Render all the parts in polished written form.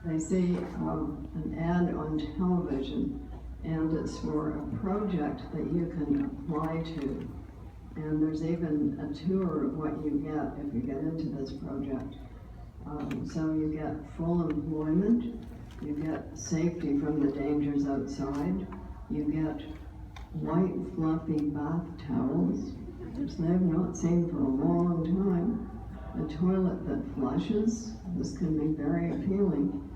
they see an ad on television, and it's for a project that you can apply to. And there's even a tour of what you get if you get into this project. So you get full employment, you get safety from the dangers outside, you get white fluffy bath towels, which they've not seen for a long time, a toilet that flushes, this can be very appealing,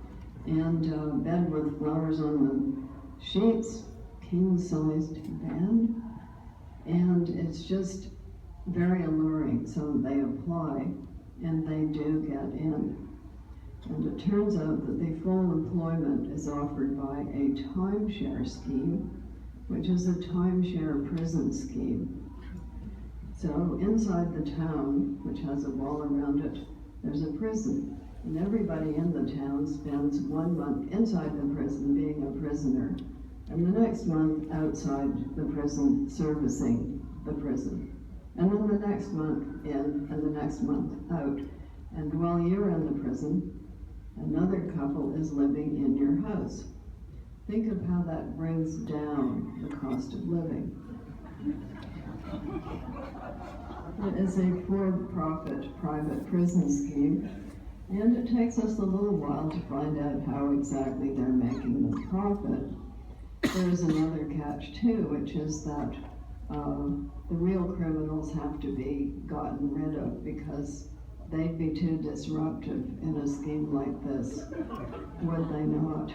and a bed with flowers on the sheets, king-sized bed, and it's just very alluring. So they apply and they do get in. And it turns out that the full employment is offered by a timeshare scheme, which is a timeshare prison scheme. So inside the town, which has a wall around it, there's a prison. And everybody in the town spends 1 month inside the prison being a prisoner, and the next month outside the prison servicing the prison. And then the next month in, and the next month out. And while you're in the prison, another couple is living in your house. Think of how that brings down the cost of living. It is a for-profit private prison scheme, and it takes us a little while to find out how exactly they're making the profit. There's another catch too, which is that the real criminals have to be gotten rid of because they'd be too disruptive in a scheme like this, would they not?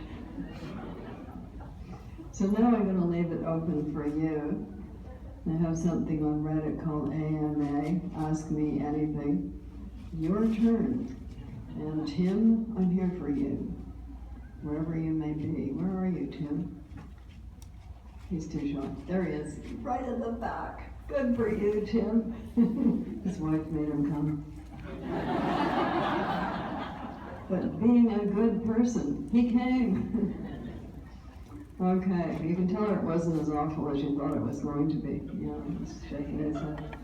So now I'm going to leave it open for you. I have something on Reddit called AMA, Ask Me Anything. Your turn. And Tim, I'm here for you, wherever you may be. Where are you, Tim? He's too shy. There he is, right in the back. Good for you, Tim. His wife made him come. But being a good person, he came. Okay, you can tell it wasn't as awful as you thought it was going to be. He's shaking his head.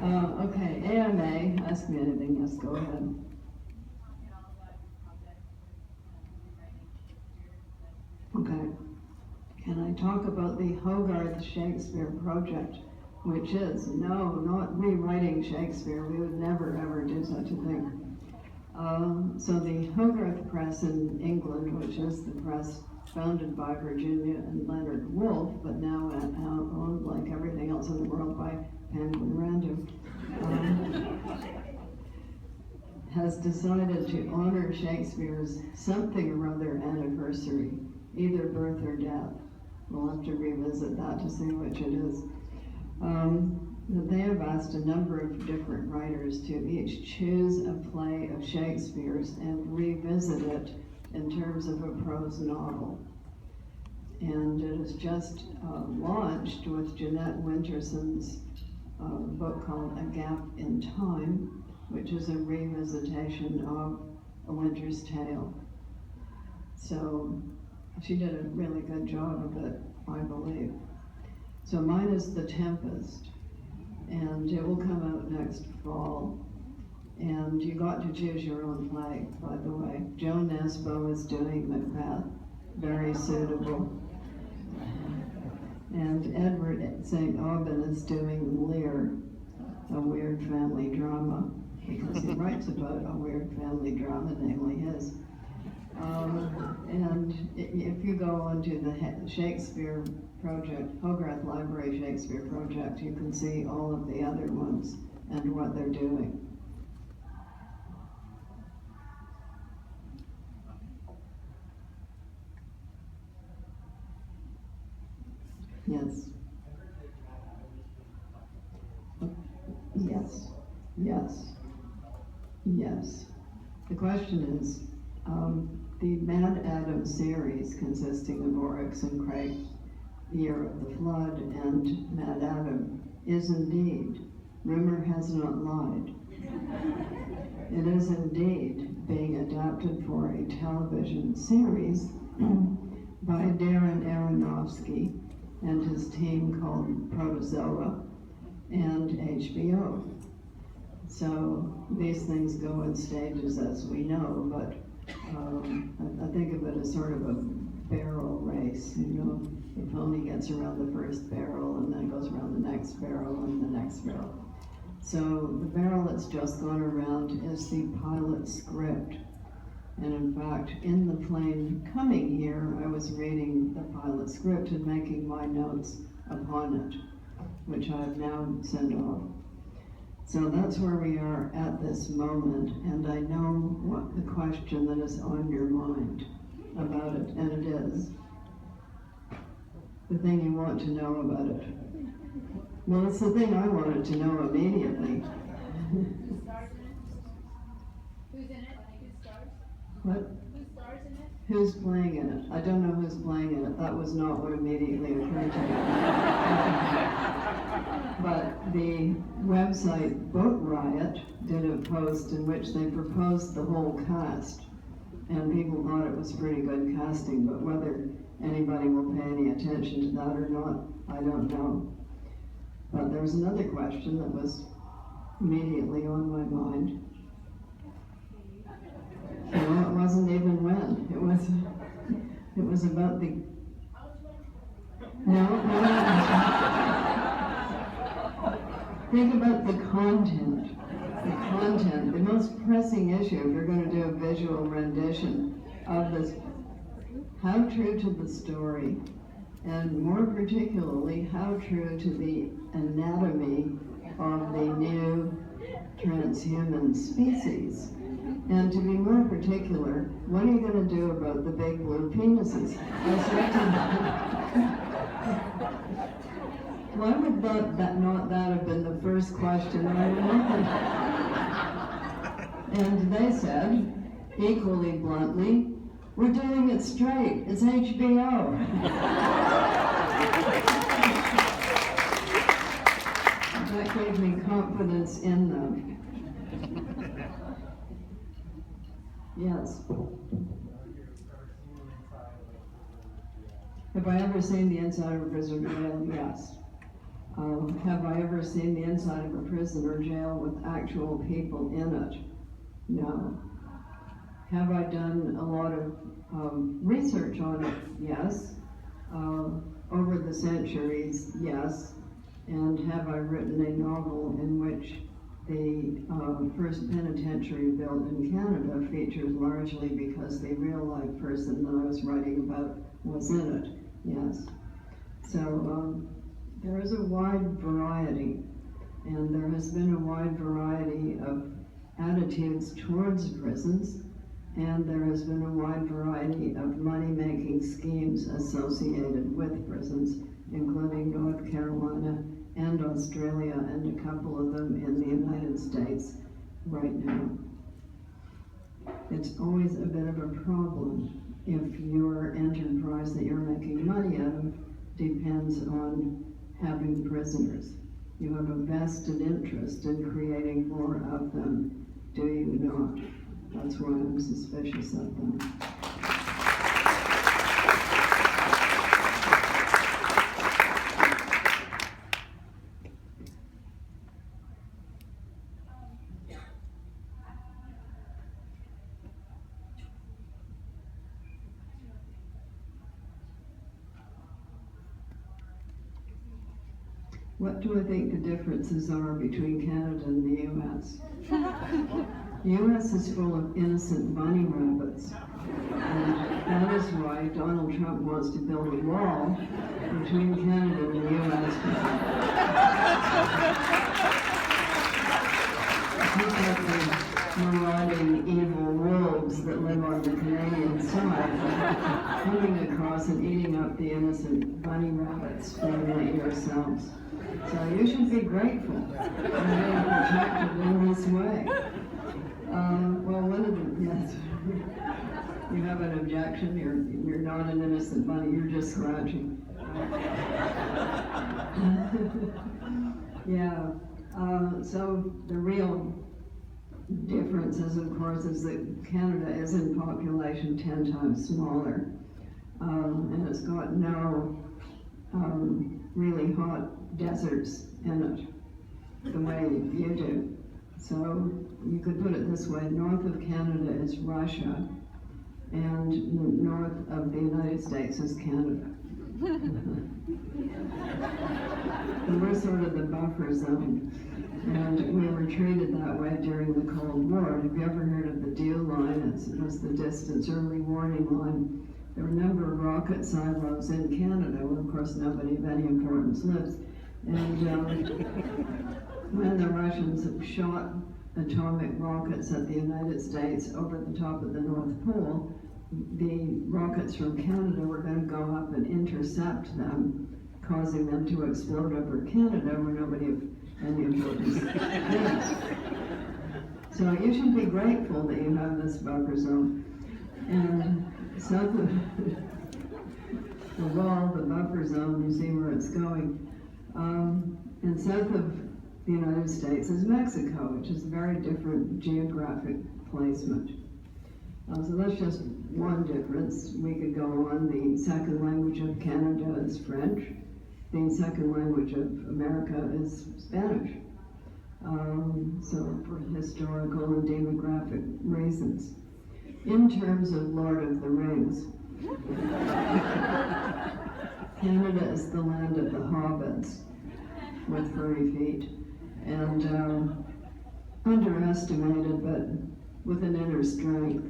Okay, AMA, ask me anything. Yes, go ahead. Okay. Can I talk about the Hogarth Shakespeare project, which is, no, not rewriting Shakespeare. We would never, ever do such a thing. So the Hogarth Press in England, which is the press founded by Virginia and Leonard Woolf, but now owned, like everything else in the world, by Penguin Random, has decided to honor Shakespeare's something or other anniversary, either birth or death. We'll have to revisit that to see which it is. They have asked a number of different writers to each choose a play of Shakespeare's and revisit it in terms of a prose novel. And it is just launched with Jeanette Winterson's book called A Gap in Time, which is a revisitation of A Winter's Tale. So she did a really good job of it, I believe. So mine is The Tempest, and it will come out next fall. And you got to choose your own play, by the way. Joan Nesbo is doing Macbeth, very suitable. And Edward St. Aubyn is doing Lear, a weird family drama, because he writes about a weird family drama, namely his. And if you go onto the Shakespeare Project, Hogarth Library Shakespeare Project, you can see all of the other ones and what they're doing. Yes. Yes. Yes. Yes. The question is, the Mad Adam series, consisting of Oryx and Crake, Year of the Flood, and Mad Adam, is indeed, rumor has not lied, it is indeed being adapted for a television series by Darren Aronofsky and his team called Protozoa and HBO. So these things go in stages, as we know, but sort of a barrel race, you know. The pony gets around the first barrel and then goes around the next barrel and the next barrel. So the barrel that's just gone around is the pilot script. And in fact, in the plane coming here, I was reading the pilot script and making my notes upon it, which I have now sent off. So that's where we are at this moment, and I know what the question that is on your mind about it, and it is the thing you want to know about it. Well, it's the thing I wanted to know immediately. Who's in it? Who stars? What? Who stars in it? Who's playing in it? I don't know who's playing in it. That was not what immediately occurred to me. But the website Book Riot did a post in which they proposed the whole cast. And people thought it was pretty good casting, but whether anybody will pay any attention to that or not, I don't know. But there was another question that was immediately on my mind. No, it wasn't even when. It was about the... No. Think about the content. The content, the most pressing issue, if you're going to do a visual rendition of this, how true to the story, and more particularly, how true to the anatomy of the new transhuman species. And to be more particular, what are you going to do about the big blue penises? Why would that not have been the first question that I would look at? And they said, equally bluntly, we're doing it straight. It's HBO. That gave me confidence in them. Yes. Have I ever seen the inside of a prisoner jail? Yes. Have I ever seen the inside of a prisoner jail with actual people in it? No. Have I done a lot of research on it? Yes. Over the centuries, yes. And have I written a novel in which the first penitentiary built in Canada features largely because the real life person that I was writing about was in it? Yes. So there is a wide variety, and there has been a wide variety of attitudes towards prisons, and there has been a wide variety of money-making schemes associated with prisons, including North Carolina and Australia, and a couple of them in the United States right now. It's always a bit of a problem if your enterprise that you're making money out of depends on having prisoners. You have a vested interest in creating more of them, do you not? That's why I'm suspicious of them. What do I think the differences are between Canada and the U.S.? The U.S. is full of innocent bunny rabbits, and that is why Donald Trump wants to build a wall between Canada and the U.S. He's like the marauding evil wolves that live on the Canadian side, coming across and eating up the innocent bunny rabbits from yourselves. So you should be grateful for being protected in this way. Well, one of the, yes, you have an objection, you're not an innocent bunny, you're just scratching. Yeah, so the real difference is, of course, is that Canada is in population 10 times smaller, and it's got no really hot deserts in it, the way you do. So you could put it this way, north of Canada is Russia, and north of the United States is Canada. And we're sort of the buffer zone. And we were treated that way during the Cold War. Have you ever heard of the DEW line? It was the distance early warning line. There were a number of rocket silos in Canada, where of course nobody of any importance lives. And when the Russians shot atomic rockets at the United States over the top of the North Pole, the rockets from Canada were going to go up and intercept them, causing them to explode over Canada, where nobody of any importance lives. So you should be grateful that you have this buffer zone. And south of the wall, the buffer zone, you see where it's going. And south of the United States is Mexico, which is a very different geographic placement. So that's just one difference. We could go on. The second language of Canada is French. The second language of America is Spanish. So for historical and demographic reasons. In terms of Lord of the Rings, Canada is the land of the hobbits with furry feet, and underestimated, but with an inner strength.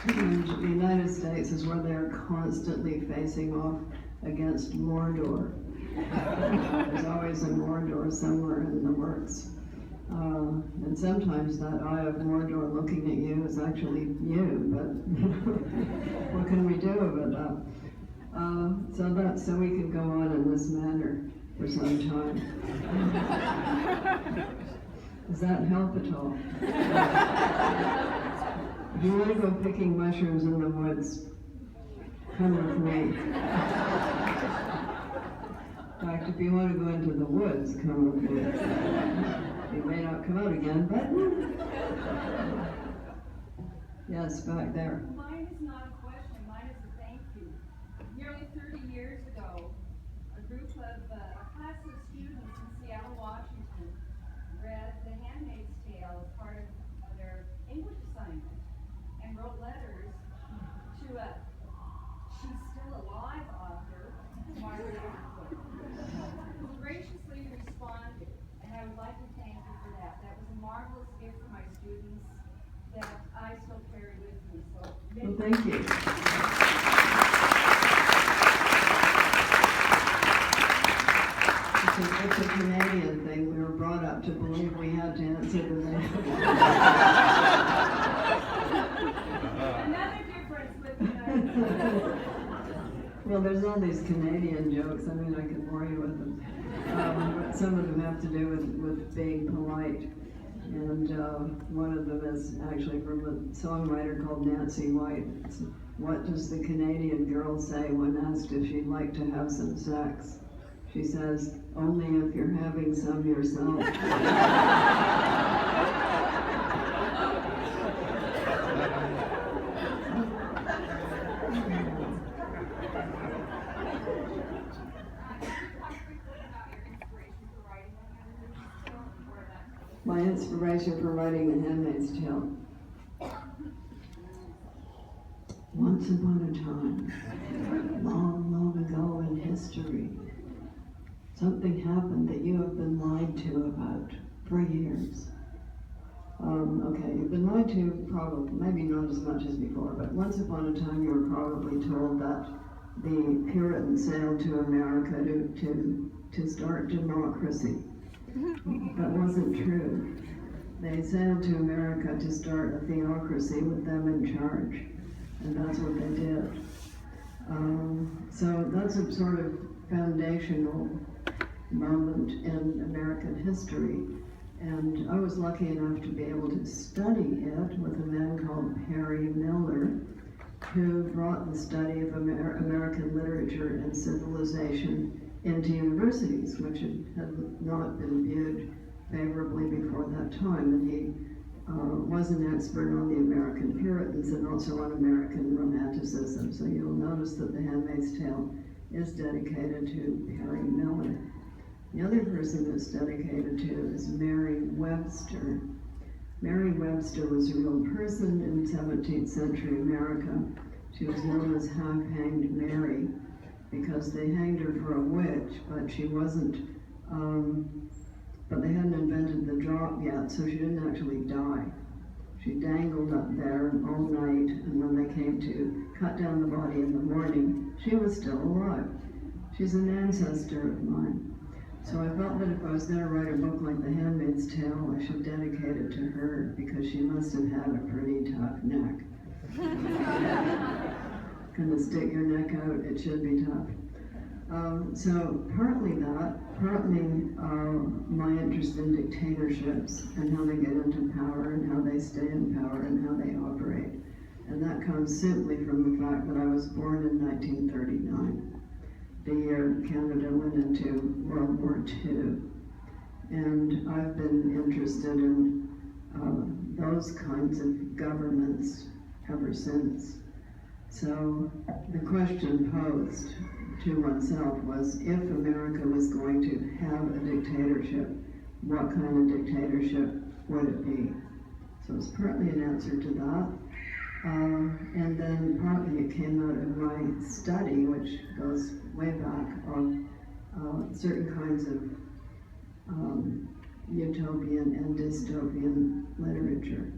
And the United States is where they're constantly facing off against Mordor. There's always a Mordor somewhere in the works. And sometimes that eye of Mordor looking at you is actually you, but what can we do about that? So we could go on in this manner for some time. Does that help at all? If you want to go picking mushrooms in the woods, come with me. In fact, if you want to go into the woods, come with me. You may not come out again, but yes, back there. Mine is not a question, mine is a thank you. Nearly 30 years ago, a class of students in Seattle, Washington, read The Handmaid's Tale as part of their English assignment and wrote letters to she's still alive author, Margaret Atwood, who graciously responded, and I would like to thank you for that. That was a marvelous gift for my students that I still carry with me. So Well, thank you. It's a Canadian thing. We were brought up to believe we had to answer the name. another difference with the United States. Well, there's all these Canadian jokes. I mean, I could bore you with them. But some of them have to do with being polite. And one of them is actually from a songwriter called Nancy White. It's, what does the Canadian girl say when asked if she'd like to have some sex? She says, only if you're having some yourself. My inspiration for writing The Handmaid's Tale. Once upon a time, long, long ago in history, something happened that you have been lied to about for years. Okay, you've been lied to probably, maybe not as much as before, but once upon a time you were probably told that the Puritans sailed to America to start democracy. That wasn't true. They sailed to America to start a theocracy with them in charge, and that's what they did. So that's a sort of foundational moment in American history, and I was lucky enough to be able to study it with a man called Harry Miller, who brought the study of American literature and civilization into universities, which had not been viewed favorably before that time. And he was an expert on the American Puritans and also on American Romanticism. So you'll notice that The Handmaid's Tale is dedicated to Harry Miller. The other person it's dedicated to is Mary Webster. Mary Webster was a real person in 17th century America. She was known as Half-Hanged Mary because they hanged her for a witch, but she wasn't, but they hadn't invented the drop yet, so she didn't actually die. She dangled up there all night, and when they came to cut down the body in the morning, she was still alive. She's an ancestor of mine. So I felt that if I was going to write a book like The Handmaid's Tale, I should dedicate it to her, because she must have had a pretty tough neck. Gonna stick your neck out, it should be tough. So partly that, partly my interest in dictatorships and how they get into power and how they stay in power and how they operate. And that comes simply from the fact that I was born in 1939. The year Canada went into World War II. And I've been interested in those kinds of governments ever since. So the question posed to oneself was, if America was going to have a dictatorship, what kind of dictatorship would it be? So it's partly an answer to that. And then partly it came out of my study, which goes way back, of certain kinds of utopian and dystopian literature.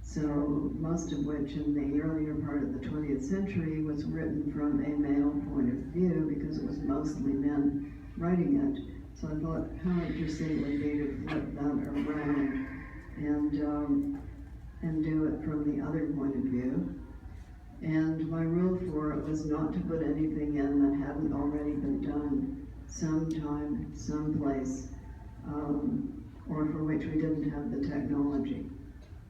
So most of which in the earlier part of the 20th century was written from a male point of view, because it was mostly men writing it. So I thought how interesting it would be to flip that around and do it from the other point of view. And my rule for it was not to put anything in that hadn't already been done sometime, someplace, or for which we didn't have the technology.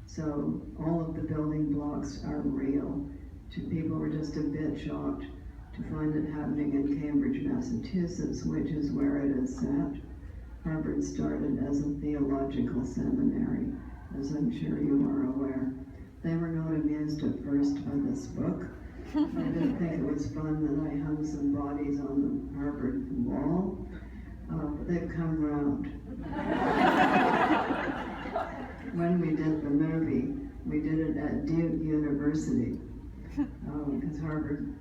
So all of the building blocks are real. People were just a bit shocked to find it happening in Cambridge, Massachusetts, which is where it is set. Harvard started as a theological seminary, as I'm sure you are aware. They were not amused at first by this book. They didn't think it was fun that I hung some bodies on the Harvard wall, but they've come round. When we did the movie, we did it at Duke University, because Harvard,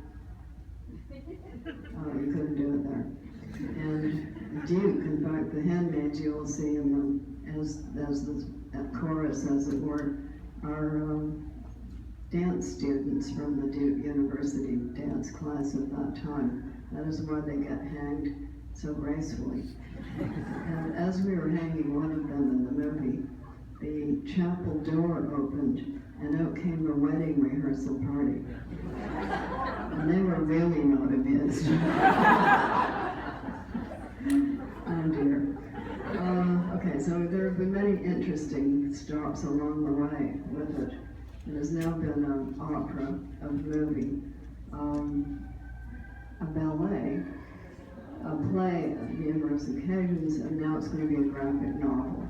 you couldn't do it there. And Duke, in fact, the handmaids you will see in them as the chorus, as it were, are dance students from the Duke University dance class at that time. That is why they get hanged so gracefully. And as we were hanging one of them in the movie, the chapel door opened and out came a wedding rehearsal party. And they were really not amused. Oh dear. Okay, so there have been many interesting stops along the way with it. It has now been an opera, a movie, a ballet, a play on numerous occasions, and now it's going to be a graphic novel.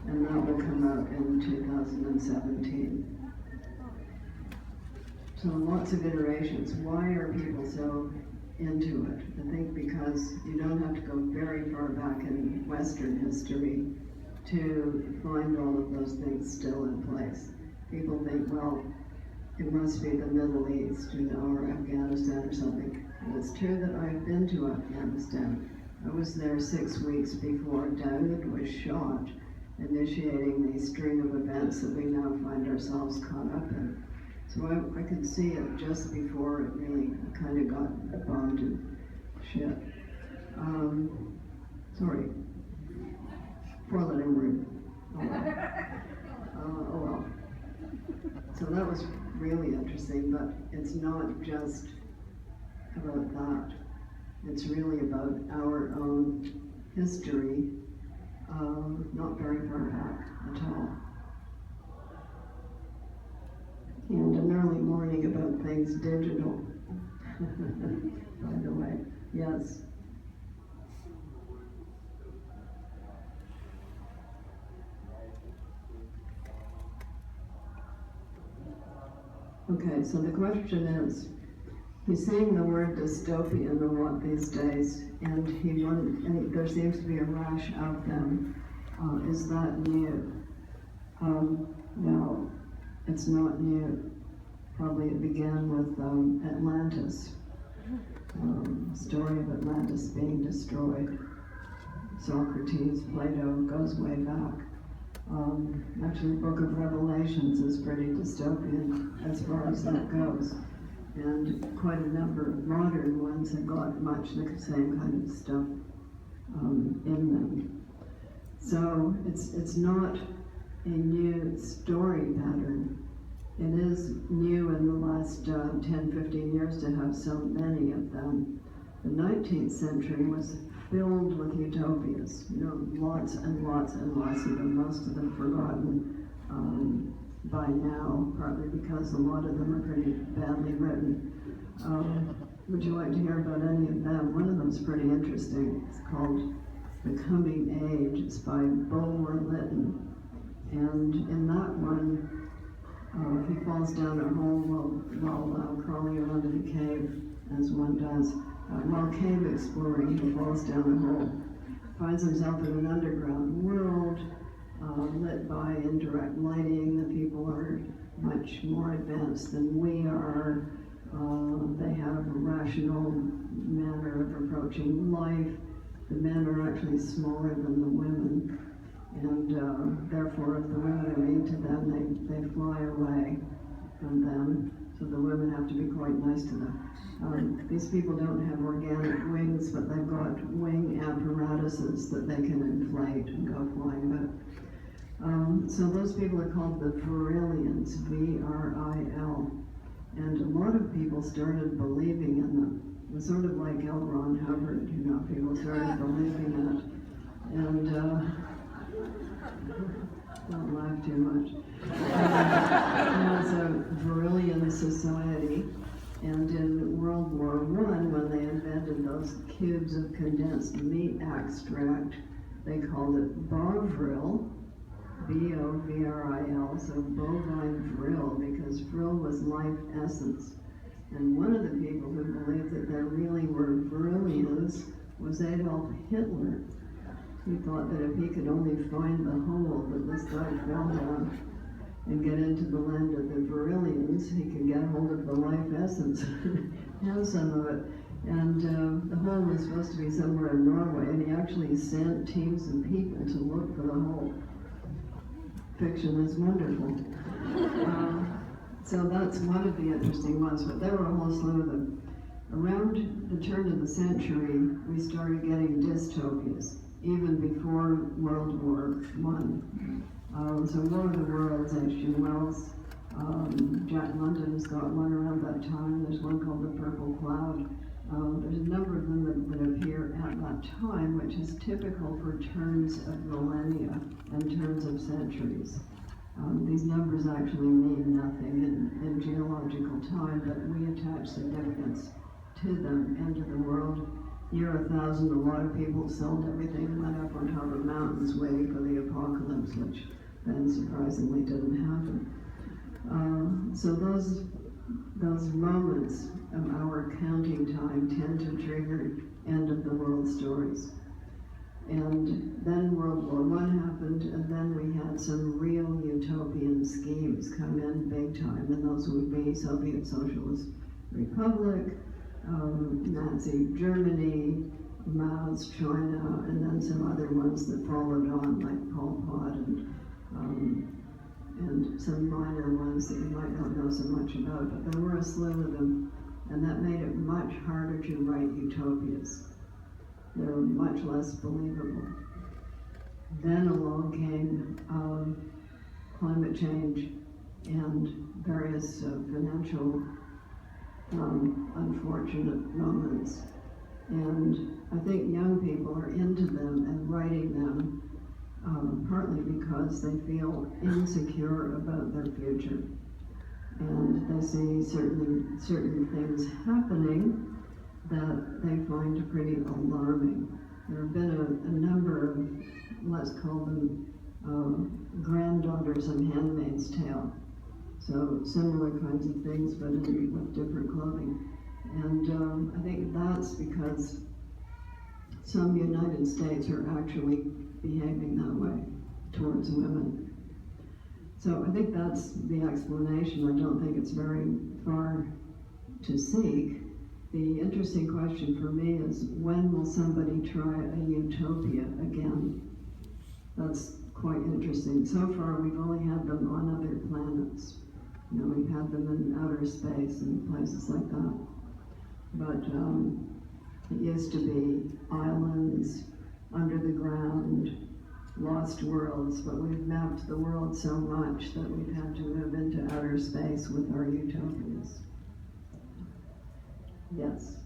And that will come out in 2017. So lots of iterations. Why are people so into it? I think because you don't have to go very far back in Western history to find all of those things still in place. People think, well, it must be the Middle East, or Afghanistan or something. And it's true that I've been to Afghanistan. I was there 6 weeks before Dawood was shot, initiating the string of events that we now find ourselves caught up in. So I could see it just before it really kind of got bombed and shit. Sorry. Four-letter word. Oh well. So that was really interesting, but it's not just about that. It's really about our own history, not very far back at all. And an early morning about things digital, by the way. Yes. Okay, so the question is, He's saying the word dystopian a lot these days, and there seems to be a rash of them. Is that new? No, it's not new. Probably it began with Atlantis, story of Atlantis being destroyed. Socrates, Plato, goes way back. Actually, the book of Revelations is pretty dystopian as far as that goes. And quite a number of modern ones have got much the same kind of stuff in them. So it's not a new story pattern. It is new in the last 10, 15 years to have so many of them. The 19th century was filled with utopias, lots and lots and lots of them, most of them forgotten by now, partly because a lot of them are pretty badly written. Would you like to hear about any of them? One of them is pretty interesting. It's called The Coming Age. It's by Bulwer Lytton. And in that one, he falls down a hole while crawling around in a cave, as one does. While cave exploring, he falls down a hole, finds himself in an underground world, lit by indirect lighting. The people are much more advanced than we are. They have a rational manner of approaching life. The men are actually smaller than the women. And therefore, if the women are mean to them, they fly away from them. So the women have to be quite nice to them. These people don't have organic wings, but they've got wing apparatuses that they can inflate and go flying with. So those people are called the Virillians, V-R-I-L. And a lot of people started believing in them. It was sort of like L. Ron Hubbard, people started believing in it. And don't laugh too much. It was a Virillian society, and in World War I, when they invented those cubes of condensed meat extract, they called it Bovril, B-O-V-R-I-L, so bovine vril, because vril was life essence. And one of the people who believed that there really were Virillians was Adolf Hitler. He thought that if he could only find the hole that this guy fell down and get into the land of the Virillians, he could get hold of the life essence, have some of it. And the hole was supposed to be somewhere in Norway, and he actually sent teams of people to look for the hole. Fiction is wonderful. So that's one of the interesting ones, but there were a whole slew of them. Around the turn of the century, we started getting dystopias, even before World War I. So War of the Worlds, H.G. Wells, Jack London's got one around that time. There's one called The Purple Cloud. There's a number of them that appear at that time, which is typical for turns of millennia and turns of centuries. These numbers actually mean nothing in geological time, but we attach significance to them and to the world. Year 1000, a lot of people sold everything and went up on top of mountains waiting for the apocalypse, which then surprisingly didn't happen. So those moments of our counting time tend to trigger end of the world stories. And then World War I happened, and then we had some real utopian schemes come in big time, and those would be Soviet Socialist Republic, Nazi Germany, Mao's China, and then some other ones that followed on, like Pol Pot and some minor ones that you might not know so much about, but there were a slew of them, and that made it much harder to write utopias. They were much less believable. Then along came climate change and various financial unfortunate moments. And I think young people are into them and writing them partly because they feel insecure about their future. And they see certain things happening that they find pretty alarming. There have been a number of, let's call them granddaughters of Handmaid's Tale. So similar kinds of things, but with different clothing. And I think that's because some United States are actually behaving that way towards women. So I think that's the explanation. I don't think it's very far to seek. The interesting question for me is, when will somebody try a utopia again? That's quite interesting. So far, we've only had them on other planets. You know, we've had them in outer space and places like that. But it used to be islands, under the ground, lost worlds, but we've mapped the world so much that we've had to move into outer space with our utopias. Yes.